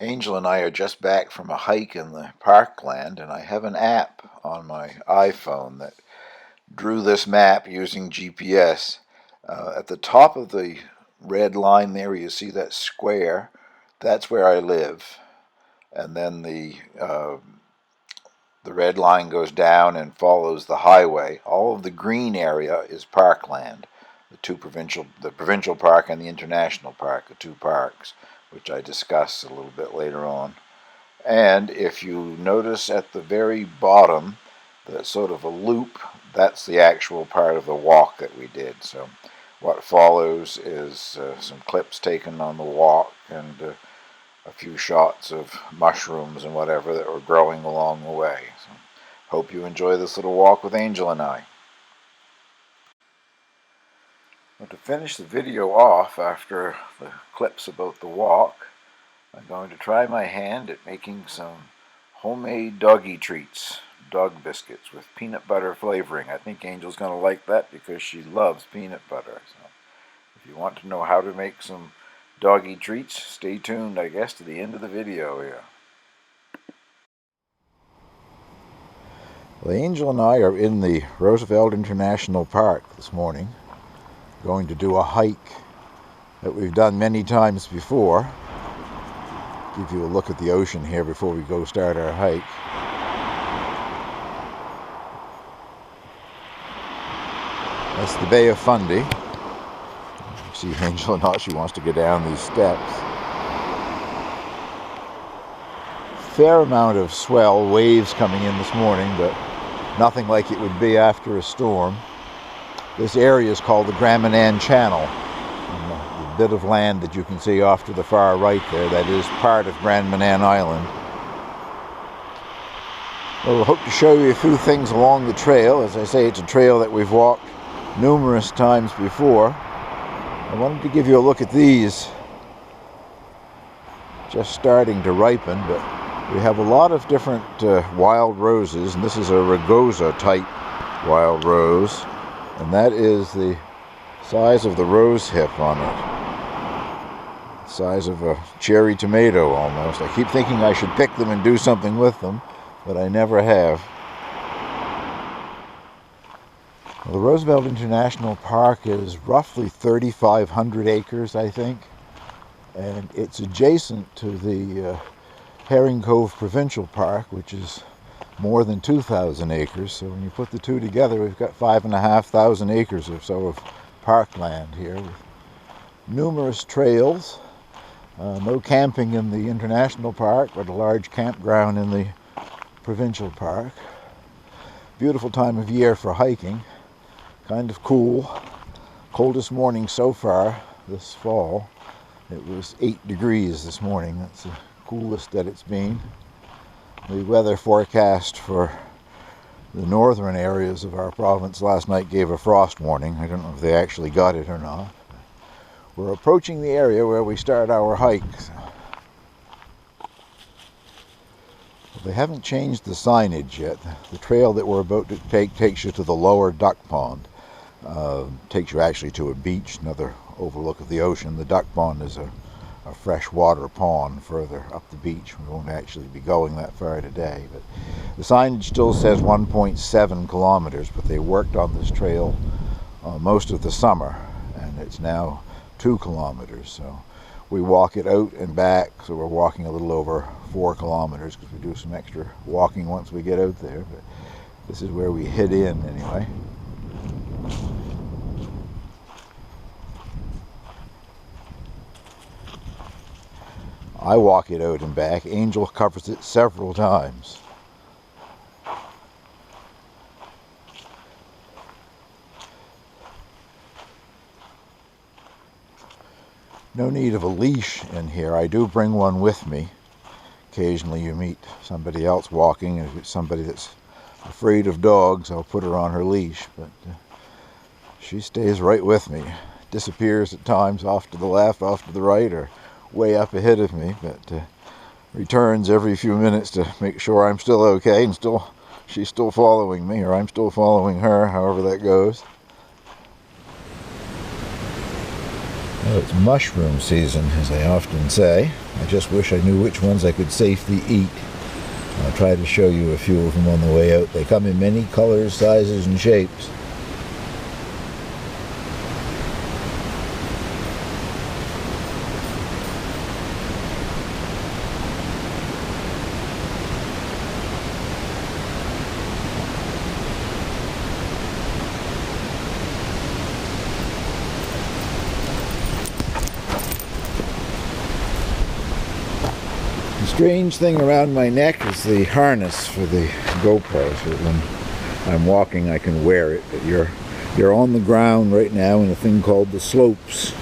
Angel and I are just back from a hike in the parkland, and I have an app on my iPhone that drew this map using GPS. At the top of the red line there, you see that square. That's where I live. And then the red line goes down and follows the highway. All of the green area is parkland. The provincial park and the international park, the two parks, which I discuss a little bit later on. And if you notice at the very bottom, the sort of a loop, that's the actual part of the walk that we did. So what follows is some clips taken on the walk and a few shots of mushrooms and whatever that were growing along the way. So hope you enjoy this little walk with Angel and I. Well, to finish the video off after the clips about the walk, I'm going to try my hand at making some homemade doggie treats, dog biscuits with peanut butter flavoring. I think Angel's going to like that because she loves peanut butter. So if you want to know how to make some doggie treats, stay tuned, I guess, to the end of the video here. Well, Angel and I are in the Roosevelt International Park this morning, going to do a hike that we've done many times before. Give you a look at the ocean here before we go start our hike. That's the Bay of Fundy. You see Angel and she wants to go down these steps. Fair amount of swell, waves coming in this morning, but nothing like it would be after a storm. This area is called the Grand Manan Channel. And the bit of land that you can see off to the far right there, that is part of Grand Manan Island. Well, we'll hope to show you a few things along the trail. As I say, it's a trail that we've walked numerous times before. I wanted to give you a look at these. Just starting to ripen, but we have a lot of different wild roses, and this is a rugosa type wild rose. And that is the size of the rose hip on it. The size of a cherry tomato almost. I keep thinking I should pick them and do something with them, but I never have. Well, the Roosevelt International Park is roughly 3,500 acres, I think. And it's adjacent to the Herring Cove Provincial Park, which is more than 2,000 acres. So when you put the two together, we've got 5,500 acres or so of parkland here with numerous trails. No camping in the international park, but a large campground in the provincial park. Beautiful time of year for hiking. Kind of cool. Coldest morning so far this fall. It was 8 degrees this morning. That's the coolest that it's been. The weather forecast for the northern areas of our province last night gave a frost warning. I don't know if they actually got it or not. We're approaching the area where we start our hike. They haven't changed the signage yet. The trail that we're about to take takes you to the lower duck pond. Takes you actually to a beach, another overlook of the ocean. The duck pond is a freshwater pond further up the beach. We won't actually be going that far today, but the signage still says 1.7 kilometers, but they worked on this trail most of the summer, and it's now 2 kilometers. So we walk it out and back, so we're walking a little over 4 kilometers because we do some extra walking once we get out there, but this is where we hit in anyway. I walk it out and back. Angel covers it several times. No need of a leash in here. I do bring one with me. Occasionally you meet somebody else walking, and if it's somebody that's afraid of dogs, I'll put her on her leash, but she stays right with me. Disappears at times off to the left, off to the right, or way up ahead of me, but returns every few minutes to make sure I'm still okay and she's still following me, or I'm still following her, however that goes. Well, it's mushroom season, as I often say. I just wish I knew which ones I could safely eat. I'll try to show you a few of them on the way out. They come in many colors, sizes, and shapes. The strange thing around my neck is the harness for the GoPro, so that when I'm walking I can wear it. But you're on the ground right now in a thing called the slopes.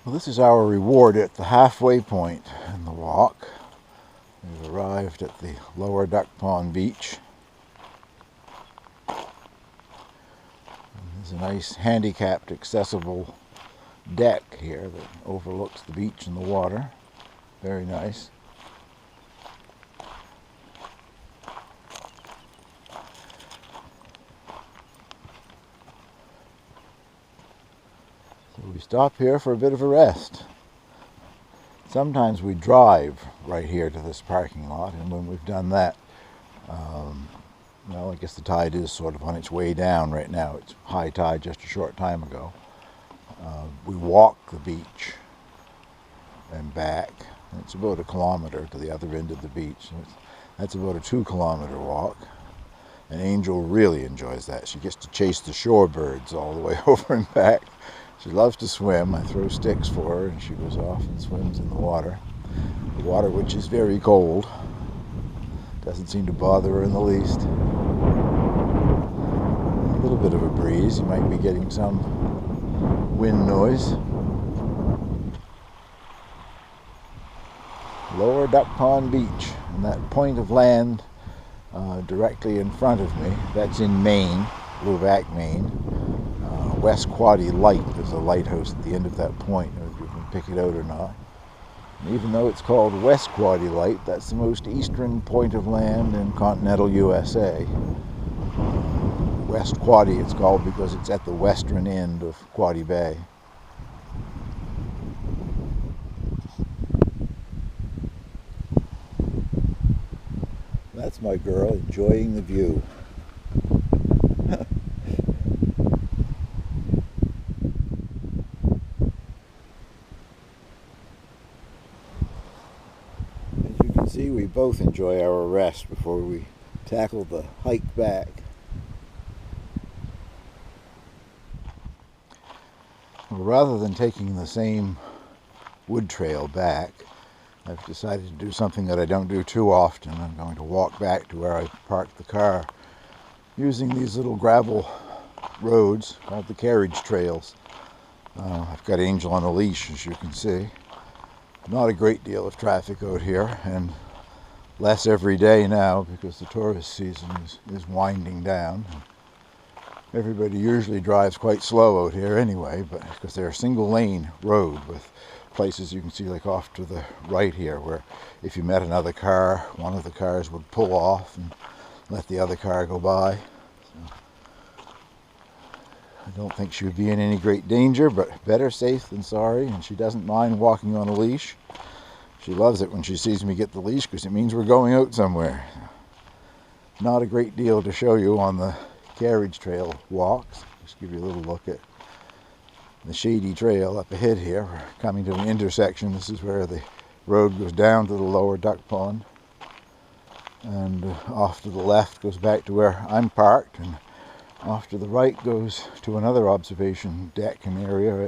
Well, this is our reward at the halfway point in the walk. We've arrived at the lower Duck Pond beach. And there's a nice handicapped accessible deck here that overlooks the beach and the water. Very nice. So we stop here for a bit of a rest. Sometimes we drive right here to this parking lot, and when we've done that, well, I guess the tide is sort of on its way down right now. It's high tide just a short time ago. We walk the beach and back. It's about 1 kilometer to the other end of the beach. So that's about a 2-kilometer walk. And Angel really enjoys that. She gets to chase the shorebirds all the way over and back. She loves to swim. I throw sticks for her and she goes off and swims in the water. The water which is very cold. Doesn't seem to bother her in the least. A little bit of a breeze. You might be getting some wind noise. Lower Duck Pond Beach, and that point of land directly in front of me, that's in Maine, Luvac, Maine. West Quoddy Light, there's a lighthouse at the end of that point. I don't know if you can pick it out or not. And even though it's called West Quoddy Light, that's the most eastern point of land in continental USA. West Quoddy it's called because it's at the western end of Quoddy Bay. That's my girl enjoying the view. As you can see, we both enjoy our rest before we tackle the hike back. Well, rather than taking the same wood trail back, I've decided to do something that I don't do too often. I'm going to walk back to where I parked the car using these little gravel roads called the carriage trails. I've got Angel on a leash, as you can see. Not a great deal of traffic out here, and less every day now because the tourist season is winding down. Everybody usually drives quite slow out here anyway, but because they're a single lane road with places you can see like off to the right here where if you met another car, one of the cars would pull off and let the other car go by. So I don't think she would be in any great danger, but better safe than sorry, and she doesn't mind walking on a leash. She loves it when she sees me get the leash because it means we're going out somewhere. Not a great deal to show you on the carriage trail walks. Just give you a little look at the shady trail up ahead here. We're coming to an intersection. This is where the road goes down to the lower duck pond, and off to the left goes back to where I'm parked, and off to the right goes to another observation deck and area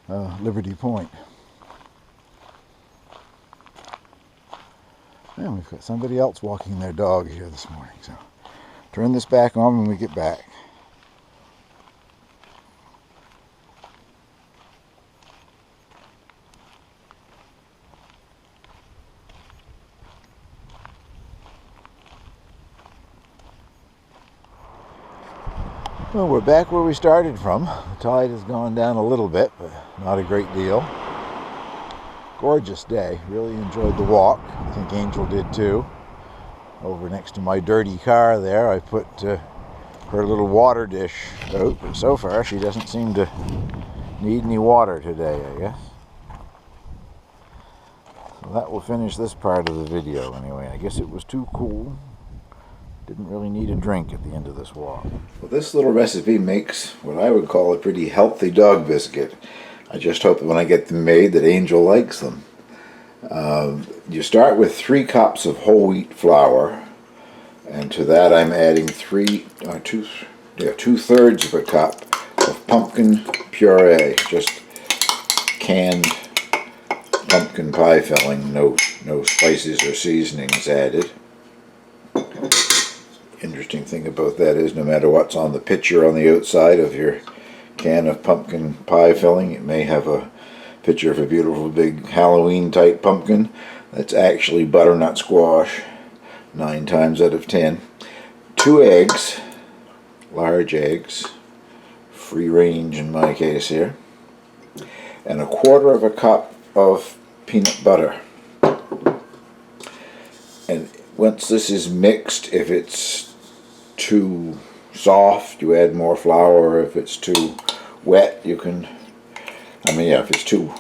at Liberty Point. And we've got somebody else walking their dog here this morning, so turn this back on when we get back. Well, we're back where we started from. The tide has gone down a little bit, but not a great deal. Gorgeous day. Really enjoyed the walk. I think Angel did too. Over next to my dirty car there, I put her little water dish out, but so far she doesn't seem to need any water today, I guess. So that will finish this part of the video anyway. I guess it was too cool. Didn't really need a drink at the end of this walk. Well, this little recipe makes what I would call a pretty healthy dog biscuit. I just hope that when I get them made that Angel likes them. You start with 3 cups of whole wheat flour, and to that I'm adding 2/3 of a cup of pumpkin puree, just canned pumpkin pie filling, no spices or seasonings added. Interesting thing about that is no matter what's on the picture on the outside of your can of pumpkin pie filling, it may have a picture of a beautiful big Halloween type pumpkin. That's actually butternut squash 9 times out of 10. 2 eggs, large eggs, free range in my case here, and 1/4 of a cup of peanut butter. And once this is mixed, if it's too soft, you add more flour. If it's too wet, you can, if it's too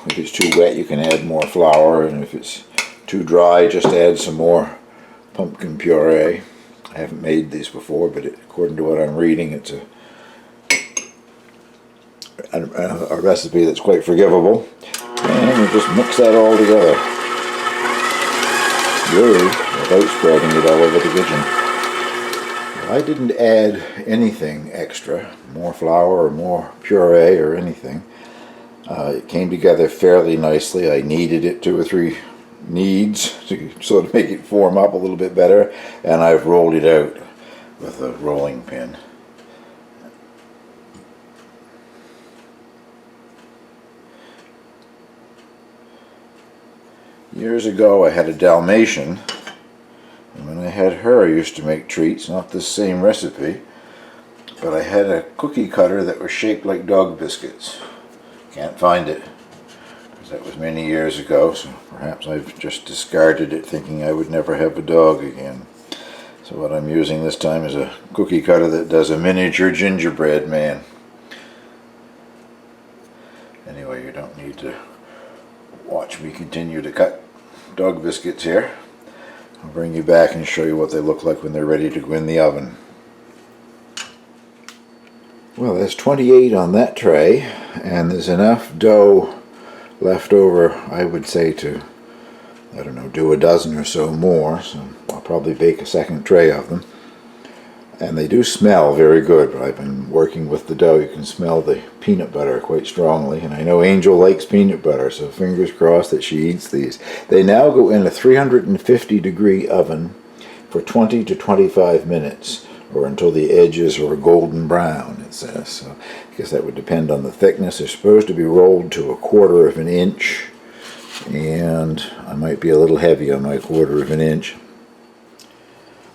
wet, you can add more flour, and if it's too dry, just add some more pumpkin puree. I haven't made these before, but according to what I'm reading, it's a recipe that's quite forgivable. And we just mix that all together, without spreading it all over the kitchen. I didn't add anything extra, more flour or more puree or anything. It came together fairly nicely. I kneaded it 2 or 3 kneads to sort of make it form up a little bit better, and I've rolled it out with a rolling pin. Years ago I had a Dalmatian, and when I had her I used to make treats, not this same recipe, but I had a cookie cutter that was shaped like dog biscuits. Can't find it, because that was many years ago, so perhaps I've just discarded it thinking I would never have a dog again. So what I'm using this time is a cookie cutter that does a miniature gingerbread man. Anyway, you don't need to watch me continue to cut dog biscuits here. I'll bring you back and show you what they look like when they're ready to go in the oven. Well, there's 28 on that tray, and there's enough dough left over, I would say, to, I don't know, do a dozen or so more, so I'll probably bake a second tray of them. And they do smell very good, but I've been working with the dough. You can smell the peanut butter quite strongly, and I know Angel likes peanut butter, so fingers crossed that she eats these. They now go in a 350-degree oven for 20 to 25 minutes, or until the edges are golden brown, it says. So I guess that would depend on the thickness. They're supposed to be rolled to 1/4 of an inch, and I might be a little heavy on my 1/4 of an inch.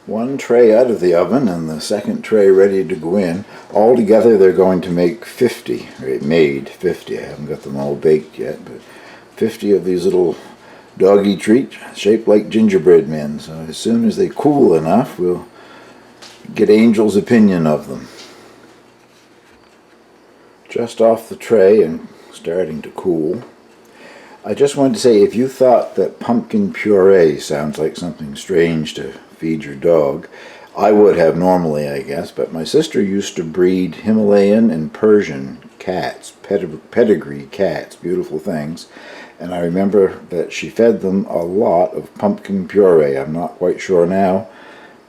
One tray out of the oven and the second tray ready to go in. Altogether they're going to make 50, or made 50. I haven't got them all baked yet, but 50 of these little doggy treats shaped like gingerbread men. So as soon as they cool enough, we'll get Angel's opinion of them. Just off the tray and starting to cool. I just wanted to say, if you thought that pumpkin puree sounds like something strange to feed your dog, I would have normally, I guess, but my sister used to breed Himalayan and Persian cats, pedigree cats, beautiful things, and I remember that she fed them a lot of pumpkin puree. I'm not quite sure now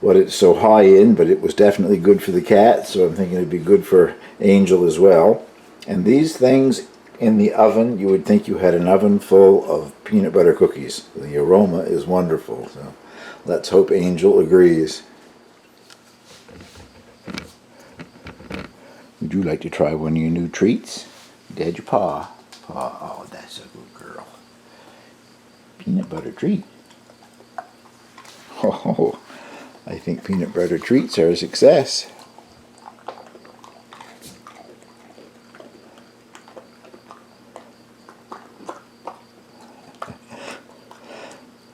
what it's so high in, but it was definitely good for the cat, so I'm thinking it'd be good for Angel as well. And these things in the oven, you would think you had an oven full of peanut butter cookies. The aroma is wonderful, so let's hope Angel agrees. Would you like to try one of your new treats? Dad, your paw. Oh, that's a good girl. Peanut butter treat. Oh, I think peanut butter treats are a success.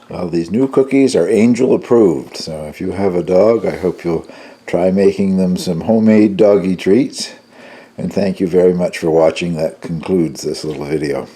Well, these new cookies are Angel approved, so if you have a dog, I hope you'll try making them some homemade doggy treats. And thank you very much for watching. That concludes this little video.